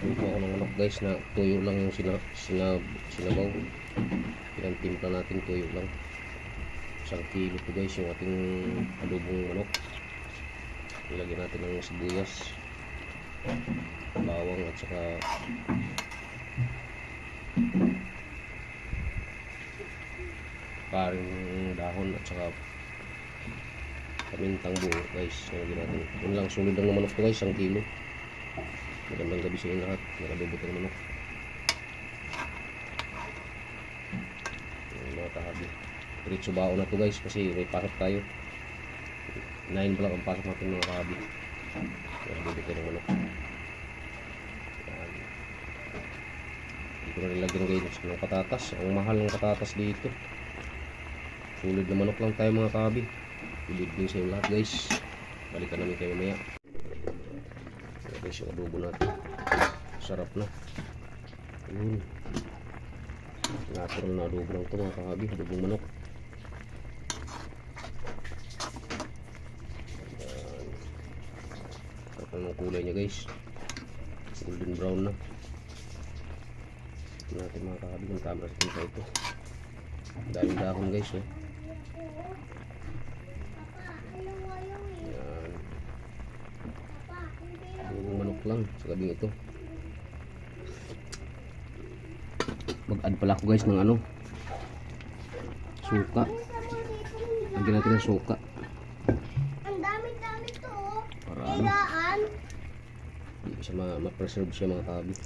Luto ako ng manok guys na tuyo lang yung sinabaw. Yan, timpla natin tuyo lang. 1 kilo to guys yung ating adobong manok. Ilagyan natin ng sibuyas, bawang at saka paring dahon at saka pamintang buo guys. Ilagyan natin. Yun lang, sulit lang ng manok to guys, 1 kilo. Magandang gabi sa inyo lahat. Nakadobo ng manok. Mga kahabi. Diretso baon na to guys kasi may pasok tayo. 9 pa lang ang pasok natin mga kahabi. Nakadobo ng manok. Hindi ko na nilagyan guys ng patatas. Ang mahal ng patatas dito. Sulit na manok lang tayo mga kahabi. Good evening sa inyo lahat guys. Balikan namin kayo mamaya. Guys, yung adobo natin sarap na. Yun, natural na adobo lang ito mga kahabi. Adobong manok. Sarap na ng kulay nya guys, golden brown na. Ito natin mga kahabi kung tama sa tinta ito. Daming dahon guys oh. Lang sa gabing ito. Mag-add pala ako guys ng ano, suka. Lagyan natin ng suka. Ang dami-dami to oh. Para ano, hindi siya ma-preserve siya mga kabi.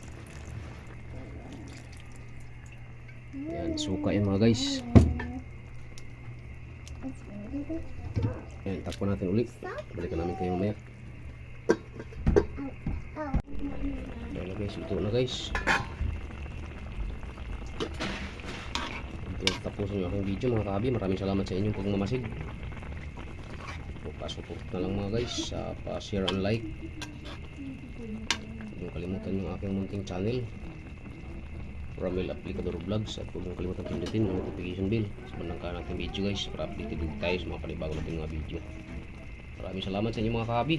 Yan, suka yan mga guys. Yan, takpan natin ulit. Balikan namin kayo mamaya. Ayan na guys, ito na guys. Ito tapusin yung aking video mga kahabi. Maraming salamat sa inyong pagmamasid. Pasupport na lang mga guys, pa-share and like. Huwag mong kalimutan yung aking munting channel, Ramel Aplicador Vlogs. At huwag mong kalimutan pindutin yung notification bell sa bandang nating video guys, para updated tayo sa mga panibagong nating mga video. Maraming salamat sa inyo mga kahabi.